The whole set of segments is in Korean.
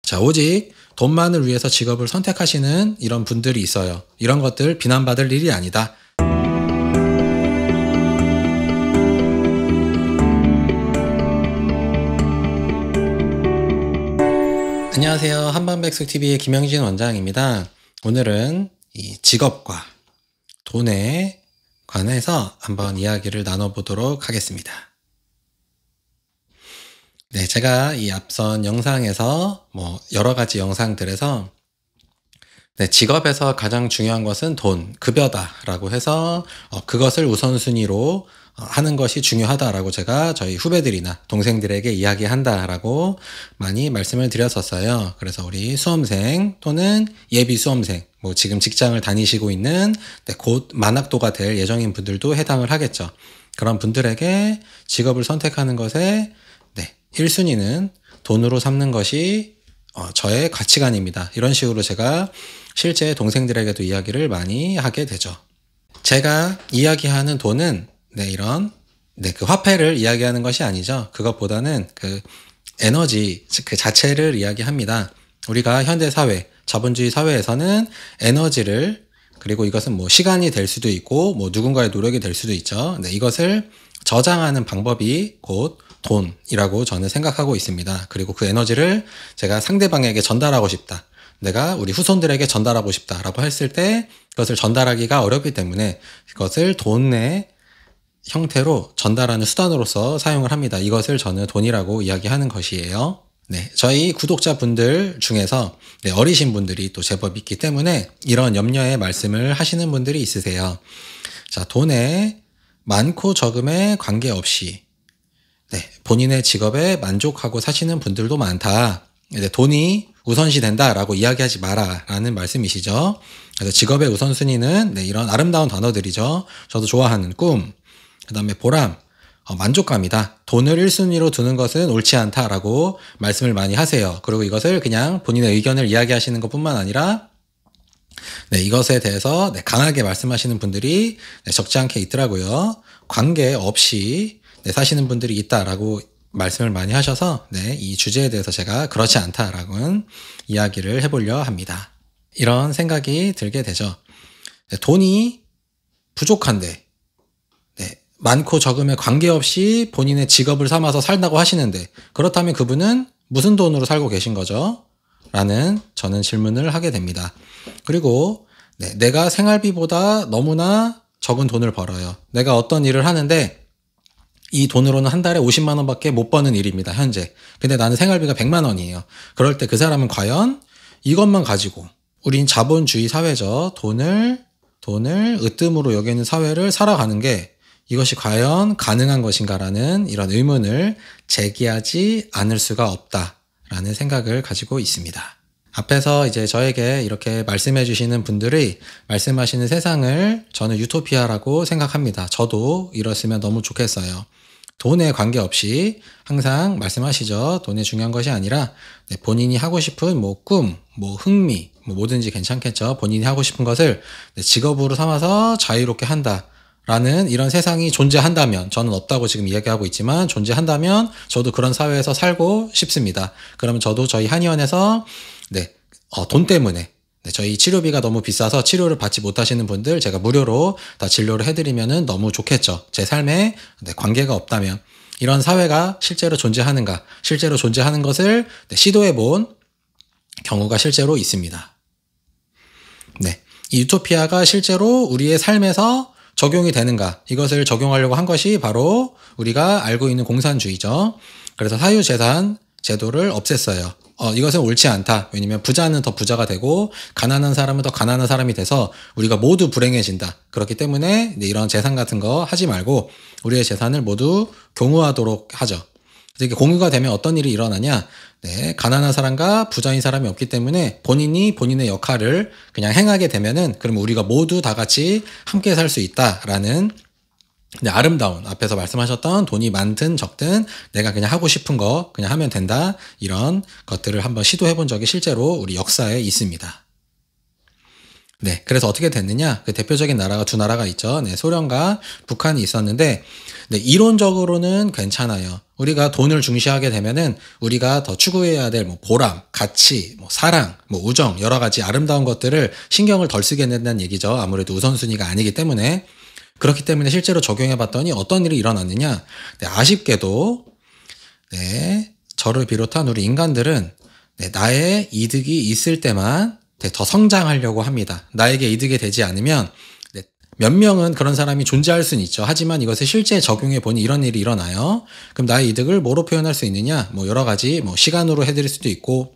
자, 오직 돈만을 위해서 직업을 선택하시는 이런 분들이 있어요. 이런 것들 비난받을 일이 아니다. 안녕하세요. 한방백숙TV의 김영진 원장입니다. 오늘은 이 직업과 돈에 관해서 한번 이야기를 나눠보도록 하겠습니다. 네, 제가 이 앞선 영상에서 여러 가지 영상들에서 직업에서 가장 중요한 것은 돈, 급여다라고 해서 그것을 우선순위로 하는 것이 중요하다라고 제가 저희 후배들이나 동생들에게 이야기한다라고 많이 말씀을 드렸었어요. 그래서 우리 수험생 또는 예비 수험생, 지금 직장을 다니시고 있는 곧 만학도가 될 예정인 분들도 해당을 하겠죠. 그런 분들에게 직업을 선택하는 것에 1순위는 돈으로 삼는 것이 저의 가치관입니다. 이런 식으로 제가 실제 동생들에게도 이야기를 많이 하게 되죠. 제가 이야기하는 돈은 그 화폐를 이야기하는 것이 아니죠. 그것보다는 그 에너지 그 자체를 이야기합니다. 우리가 현대 사회, 자본주의 사회에서는 에너지를, 그리고 이것은 시간이 될 수도 있고 누군가의 노력이 될 수도 있죠. 이것을 저장하는 방법이 곧 돈이라고 저는 생각하고 있습니다. 그리고 그 에너지를 제가 상대방에게 전달하고 싶다, 내가 우리 후손들에게 전달하고 싶다라고 했을 때 그것을 전달하기가 어렵기 때문에 그것을 돈의 형태로 전달하는 수단으로서 사용을 합니다. 이것을 저는 돈이라고 이야기하는 것이에요. 네, 저희 구독자분들 중에서 어리신 분들이 또 제법 있기 때문에 이런 염려의 말씀을 하시는 분들이 있으세요. 자, 돈에 많고 적음에 관계없이 본인의 직업에 만족하고 사시는 분들도 많다. 돈이 우선시 된다라고 이야기하지 마라 라는 말씀이시죠. 그래서 직업의 우선순위는 이런 아름다운 단어들이죠. 저도 좋아하는 꿈, 그 다음에 보람, 만족감이다. 돈을 1순위로 두는 것은 옳지 않다라고 말씀을 많이 하세요. 그리고 이것을 그냥 본인의 의견을 이야기하시는 것뿐만 아니라 이것에 대해서 강하게 말씀하시는 분들이 적지 않게 있더라고요. 관계없이 사시는 분들이 있다라고 말씀을 많이 하셔서 이 주제에 대해서 제가 그렇지 않다라고는 이야기를 해보려 합니다. 이런 생각이 들게 되죠. 돈이 부족한데 많고 적음에 관계없이 본인의 직업을 삼아서 살다고 하시는데, 그렇다면 그분은 무슨 돈으로 살고 계신 거죠? 라는 저는 질문을 하게 됩니다. 그리고 내가 생활비보다 너무나 적은 돈을 벌어요. 내가 어떤 일을 하는데 이 돈으로는 한 달에 50만 원밖에 못 버는 일입니다, 현재. 근데 나는 생활비가 100만 원이에요. 그럴 때 그 사람은 과연 이것만 가지고, 우린 자본주의 사회죠. 돈을 으뜸으로 여기는 사회를 살아가는 게 이것이 과연 가능한 것인가라는 이런 의문을 제기하지 않을 수가 없다라는 생각을 가지고 있습니다. 앞에서 이제 저에게 이렇게 말씀해 주시는 분들이 말씀하시는 세상을 저는 유토피아라고 생각합니다. 저도 이랬으면 너무 좋겠어요. 돈에 관계없이 항상 말씀하시죠. 돈이 중요한 것이 아니라 본인이 하고 싶은 꿈, 흥미, 뭐든지 괜찮겠죠. 본인이 하고 싶은 것을 직업으로 삼아서 자유롭게 한다라는 이런 세상이 존재한다면, 저는 없다고 지금 이야기하고 있지만 존재한다면 저도 그런 사회에서 살고 싶습니다. 그러면 저도 저희 한의원에서 돈 때문에 저희 치료비가 너무 비싸서 치료를 받지 못하시는 분들 제가 무료로 다 진료를 해드리면은 너무 좋겠죠. 제 삶에 관계가 없다면. 이런 사회가 실제로 존재하는가, 실제로 존재하는 것을 시도해 본 경우가 실제로 있습니다. 이 유토피아가 실제로 우리의 삶에서 적용이 되는가, 이것을 적용하려고 한 것이 바로 우리가 알고 있는 공산주의죠. 그래서 사유재산 제도를 없앴어요. 이것은 옳지 않다. 왜냐면 부자는 더 부자가 되고 가난한 사람은 더 가난한 사람이 돼서 우리가 모두 불행해진다. 그렇기 때문에 이런 재산 같은 거 하지 말고 우리의 재산을 모두 공유하도록 하죠. 이게 공유가 되면 어떤 일이 일어나냐? 가난한 사람과 부자인 사람이 없기 때문에 본인이 본인의 역할을 그냥 행하게 되면은, 그러면 우리가 모두 다 같이 함께 살 수 있다라는 아름다운, 앞에서 말씀하셨던 돈이 많든 적든 내가 그냥 하고 싶은 거 그냥 하면 된다, 이런 것들을 한번 시도해 본 적이 실제로 우리 역사에 있습니다. 네. 그래서 어떻게 됐느냐? 그 대표적인 나라가 두 나라가 있죠. 네. 소련과 북한이 있었는데, 네. 이론적으로는 괜찮아요. 우리가 돈을 중시하게 되면은 우리가 더 추구해야 될 뭐 보람, 가치, 뭐 사랑, 뭐 우정, 여러 가지 아름다운 것들을 신경을 덜 쓰게 된다는 얘기죠. 아무래도 우선순위가 아니기 때문에. 그렇기 때문에 실제로 적용해 봤더니 어떤 일이 일어났느냐? 네. 아쉽게도, 네. 저를 비롯한 우리 인간들은 네. 나의 이득이 있을 때만 네, 더 성장하려고 합니다. 나에게 이득이 되지 않으면 네, 몇 명은 그런 사람이 존재할 수는 있죠. 하지만 이것을 실제 적용해 보니 이런 일이 일어나요. 그럼 나의 이득을 뭐로 표현할 수 있느냐? 뭐 여러 가지 뭐 시간으로 해드릴 수도 있고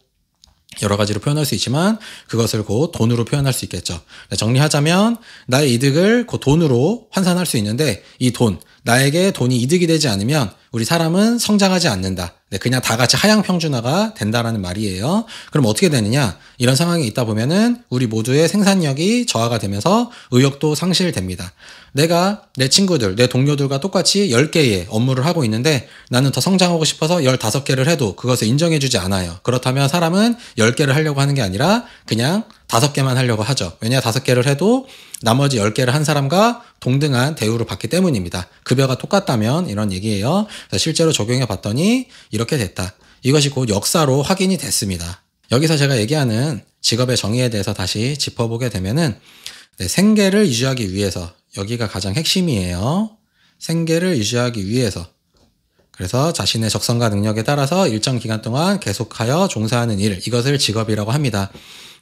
여러 가지로 표현할 수 있지만 그것을 곧 돈으로 표현할 수 있겠죠. 정리하자면 나의 이득을 곧 돈으로 환산할 수 있는데 이 돈, 나에게 돈이 이득이 되지 않으면 우리 사람은 성장하지 않는다. 네, 그냥 다 같이 하향평준화가 된다라는 말이에요. 그럼 어떻게 되느냐? 이런 상황에 있다 보면은 우리 모두의 생산력이 저하가 되면서 의욕도 상실됩니다. 내가 내 친구들, 내 동료들과 똑같이 10개의 업무를 하고 있는데 나는 더 성장하고 싶어서 15개를 해도 그것을 인정해주지 않아요. 그렇다면 사람은 10개를 하려고 하는 게 아니라 그냥 5개만 하려고 하죠. 왜냐 5개를 해도 나머지 10개를 한 사람과 동등한 대우를 받기 때문입니다. 급여가 똑같다면 이런 얘기예요. 실제로 적용해 봤더니 이렇게 됐다. 이것이 곧 역사로 확인이 됐습니다. 여기서 제가 얘기하는 직업의 정의에 대해서 다시 짚어보게 되면은 네, 생계를 유지하기 위해서 여기가 가장 핵심이에요. 생계를 유지하기 위해서 그래서 자신의 적성과 능력에 따라서 일정 기간 동안 계속하여 종사하는 일 이것을 직업이라고 합니다.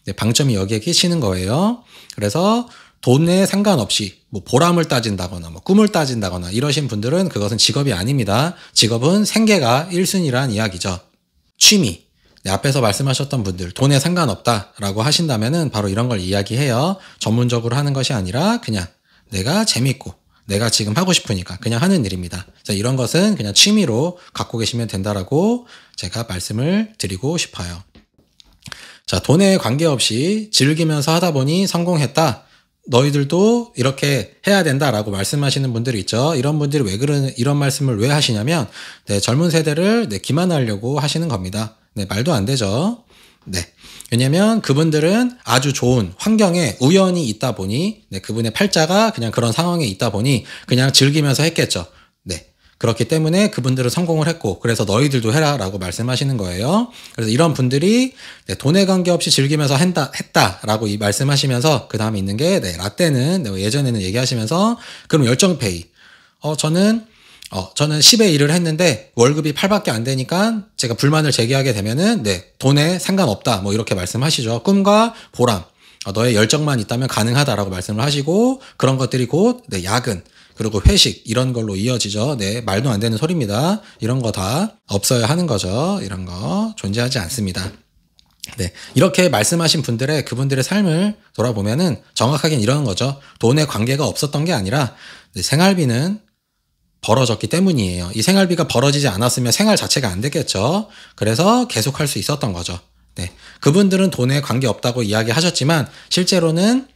네, 방점이 여기에 끼치는 거예요. 그래서 돈에 상관없이 뭐 보람을 따진다거나 뭐 꿈을 따진다거나 이러신 분들은 그것은 직업이 아닙니다. 직업은 생계가 1순위란 이야기죠. 취미. 네, 앞에서 말씀하셨던 분들 돈에 상관없다라고 하신다면은 바로 이런 걸 이야기해요. 전문적으로 하는 것이 아니라 그냥 내가 재밌고 내가 지금 하고 싶으니까 그냥 하는 일입니다. 그래서 이런 것은 그냥 취미로 갖고 계시면 된다라고 제가 말씀을 드리고 싶어요. 자, 돈에 관계없이 즐기면서 하다 보니 성공했다. 너희들도 이렇게 해야 된다라고 말씀하시는 분들이 있죠. 이런 분들이 이런 말씀을 왜 하시냐면, 네, 젊은 세대를 네, 기만하려고 하시는 겁니다. 네, 말도 안 되죠. 네. 왜냐면 그분들은 아주 좋은 환경에 우연히 있다 보니, 네, 그분의 팔자가 그냥 그런 상황에 있다 보니 그냥 즐기면서 했겠죠. 네. 그렇기 때문에 그분들은 성공을 했고 그래서 너희들도 해라 라고 말씀하시는 거예요. 그래서 이런 분들이 네, 돈에 관계없이 즐기면서 했다라고 말씀하시면서 그 다음에 있는 게 네, 라떼는 네, 예전에는 얘기하시면서 그럼 열정페이 저는 10의 일을 했는데 월급이 8밖에 안 되니까 제가 불만을 제기하게 되면은 네, 돈에 상관없다 뭐 이렇게 말씀하시죠. 꿈과 보람 너의 열정만 있다면 가능하다라고 말씀을 하시고 그런 것들이 곧 네, 야근 그리고 회식 이런 걸로 이어지죠. 네, 말도 안 되는 소리입니다. 이런 거 다 없어야 하는 거죠. 이런 거 존재하지 않습니다. 네, 이렇게 말씀하신 그분들의 삶을 돌아보면은 정확하게는 이런 거죠. 돈에 관계가 없었던 게 아니라 네, 생활비는 벌어졌기 때문이에요. 이 생활비가 벌어지지 않았으면 생활 자체가 안 됐겠죠. 그래서 계속 할 수 있었던 거죠. 네, 그분들은 돈에 관계 없다고 이야기하셨지만 실제로는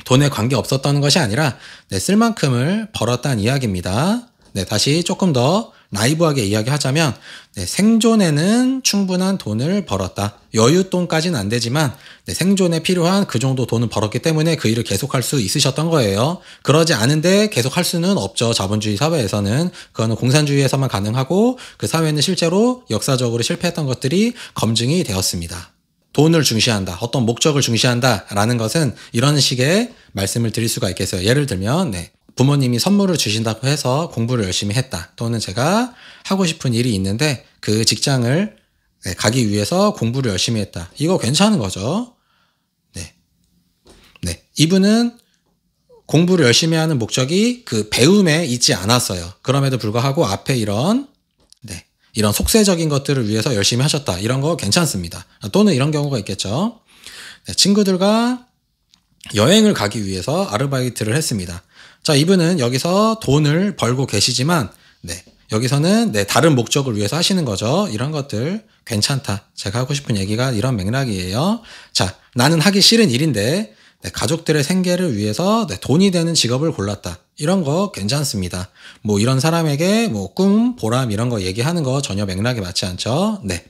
돈에 관계 없었던 것이 아니라 네, 쓸 만큼을 벌었다는 이야기입니다. 네, 다시 조금 더 라이브하게 이야기하자면 네, 생존에는 충분한 돈을 벌었다. 여윳돈까지는 안 되지만 네, 생존에 필요한 그 정도 돈을 벌었기 때문에 그 일을 계속할 수 있으셨던 거예요. 그러지 않은데 계속할 수는 없죠. 자본주의 사회에서는. 그거는 공산주의에서만 가능하고 그 사회는 실제로 역사적으로 실패했던 것들이 검증이 되었습니다. 돈을 중시한다. 어떤 목적을 중시한다라는 것은 이런 식의 말씀을 드릴 수가 있겠어요. 예를 들면 네, 부모님이 선물을 주신다고 해서 공부를 열심히 했다. 또는 제가 하고 싶은 일이 있는데 그 직장을 네, 가기 위해서 공부를 열심히 했다. 이거 괜찮은 거죠. 네. 네. 이분은 공부를 열심히 하는 목적이 그 배움에 있지 않았어요. 그럼에도 불구하고 앞에 이런 속세적인 것들을 위해서 열심히 하셨다. 이런 거 괜찮습니다. 또는 이런 경우가 있겠죠. 네, 친구들과 여행을 가기 위해서 아르바이트를 했습니다. 자, 이분은 여기서 돈을 벌고 계시지만, 네, 여기서는 네, 다른 목적을 위해서 하시는 거죠. 이런 것들 괜찮다. 제가 하고 싶은 얘기가 이런 맥락이에요. 자, 나는 하기 싫은 일인데, 네, 가족들의 생계를 위해서 네, 돈이 되는 직업을 골랐다. 이런 거 괜찮습니다. 뭐 이런 사람에게 뭐 꿈, 보람 이런 거 얘기하는 거 전혀 맥락에 맞지 않죠. 네.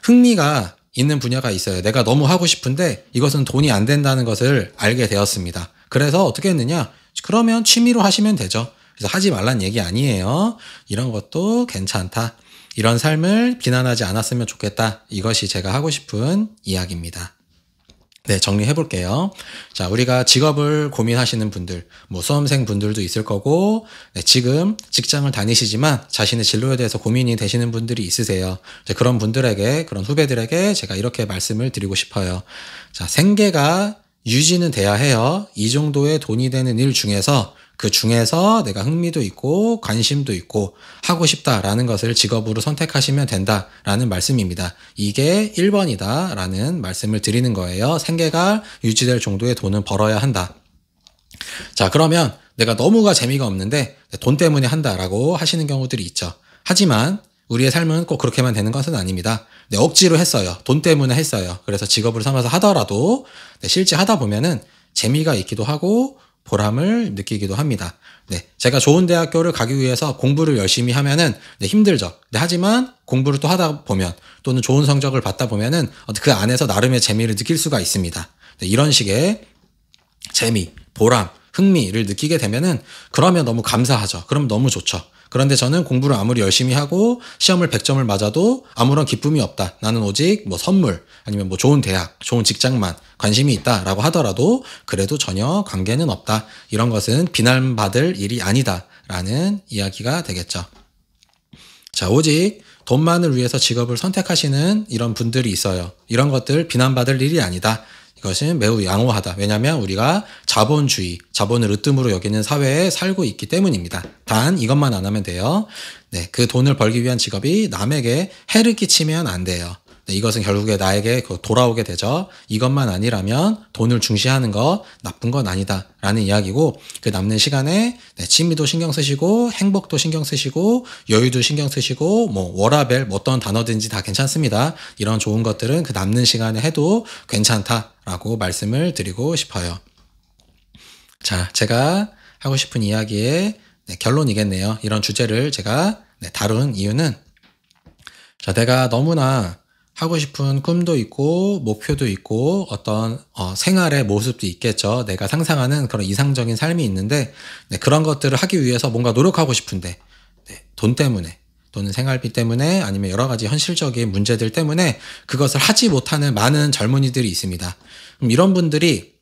흥미가 있는 분야가 있어요. 내가 너무 하고 싶은데 이것은 돈이 안 된다는 것을 알게 되었습니다. 그래서 어떻게 했느냐? 그러면 취미로 하시면 되죠. 그래서 하지 말란 얘기 아니에요. 이런 것도 괜찮다. 이런 삶을 비난하지 않았으면 좋겠다. 이것이 제가 하고 싶은 이야기입니다. 네, 정리해 볼게요. 자, 우리가 직업을 고민하시는 분들, 수험생 분들도 있을 거고, 네, 지금 직장을 다니시지만 자신의 진로에 대해서 고민이 되시는 분들이 있으세요. 그런 분들에게, 그런 후배들에게 제가 이렇게 말씀을 드리고 싶어요. 자, 생계가 유지는 돼야 해요. 이 정도의 돈이 되는 일 중에서 그 중에서 내가 흥미도 있고 관심도 있고 하고 싶다라는 것을 직업으로 선택하시면 된다라는 말씀입니다. 이게 1번이다 라는 말씀을 드리는 거예요. 생계가 유지될 정도의 돈은 벌어야 한다. 자, 그러면 내가 너무가 재미가 없는데 돈 때문에 한다라고 하시는 경우들이 있죠. 하지만 우리의 삶은 꼭 그렇게만 되는 것은 아닙니다. 네, 억지로 했어요. 돈 때문에 했어요. 그래서 직업으로 삼아서 하더라도 실제 하다 보면은 재미가 있기도 하고 보람을 느끼기도 합니다. 네, 제가 좋은 대학교를 가기 위해서 공부를 열심히 하면은 힘들죠. 하지만 공부를 또 하다 보면 또는 좋은 성적을 받다 보면은 그 안에서 나름의 재미를 느낄 수가 있습니다. 네, 이런 식의 재미, 보람, 흥미를 느끼게 되면은 그러면 너무 감사하죠. 그럼 너무 좋죠. 그런데 저는 공부를 아무리 열심히 하고 시험을 100점을 맞아도 아무런 기쁨이 없다. 나는 오직 선물 아니면 좋은 대학, 좋은 직장만 관심이 있다라고 하더라도 그래도 전혀 관계는 없다. 이런 것은 비난받을 일이 아니다라는 이야기가 되겠죠. 자, 오직 돈만을 위해서 직업을 선택하시는 이런 분들이 있어요. 이런 것들 비난받을 일이 아니다. 이것은 매우 양호하다. 왜냐하면 우리가 자본주의, 자본을 으뜸으로 여기는 사회에 살고 있기 때문입니다. 단 이것만 안 하면 돼요. 네, 그 돈을 벌기 위한 직업이 남에게 해를 끼치면 안 돼요. 네, 이것은 결국에 나에게 돌아오게 되죠. 이것만 아니라면 돈을 중시하는 거 나쁜 건 아니다 라는 이야기고, 그 남는 시간에 취미도 신경 쓰시고 행복도 신경 쓰시고 여유도 신경 쓰시고 워라밸 어떤 단어든지 다 괜찮습니다. 이런 좋은 것들은 그 남는 시간에 해도 괜찮다라고 말씀을 드리고 싶어요. 자, 제가 하고 싶은 이야기의 결론이겠네요. 이런 주제를 제가 다룬 이유는, 자, 내가 너무나 하고 싶은 꿈도 있고 목표도 있고 어떤 생활의 모습도 있겠죠. 내가 상상하는 그런 이상적인 삶이 있는데 그런 것들을 하기 위해서 뭔가 노력하고 싶은데 돈 때문에 또는 생활비 때문에 아니면 여러 가지 현실적인 문제들 때문에 그것을 하지 못하는 많은 젊은이들이 있습니다. 그럼 이런 분들이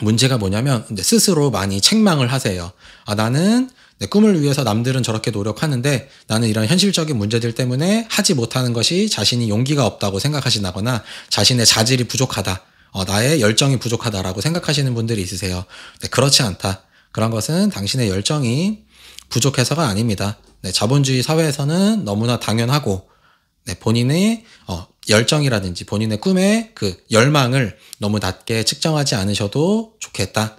문제가 뭐냐면 스스로 많이 책망을 하세요. 나는 내 꿈을 위해서 남들은 저렇게 노력하는데 나는 이런 현실적인 문제들 때문에 하지 못하는 것이 자신이 용기가 없다고 생각하신다거나 자신의 자질이 부족하다, 나의 열정이 부족하다라고 생각하시는 분들이 있으세요. 그렇지 않다. 그런 것은 당신의 열정이 부족해서가 아닙니다. 자본주의 사회에서는 너무나 당연하고 본인의 열정이라든지 본인의 꿈의 그 열망을 너무 낮게 측정하지 않으셔도 좋겠다.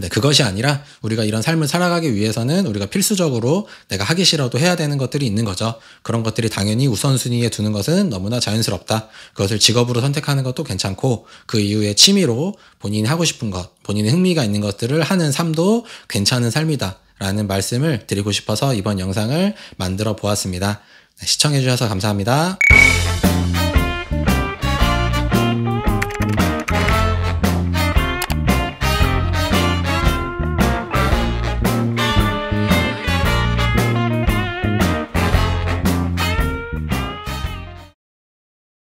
그것이 아니라 우리가 이런 삶을 살아가기 위해서는 우리가 필수적으로 내가 하기 싫어도 해야 되는 것들이 있는 거죠. 그런 것들이 당연히 우선순위에 두는 것은 너무나 자연스럽다. 그것을 직업으로 선택하는 것도 괜찮고 그 이후에 취미로 본인이 하고 싶은 것, 본인의 흥미가 있는 것들을 하는 삶도 괜찮은 삶이다 라는 말씀을 드리고 싶어서 이번 영상을 만들어 보았습니다. 시청해 주셔서 감사합니다.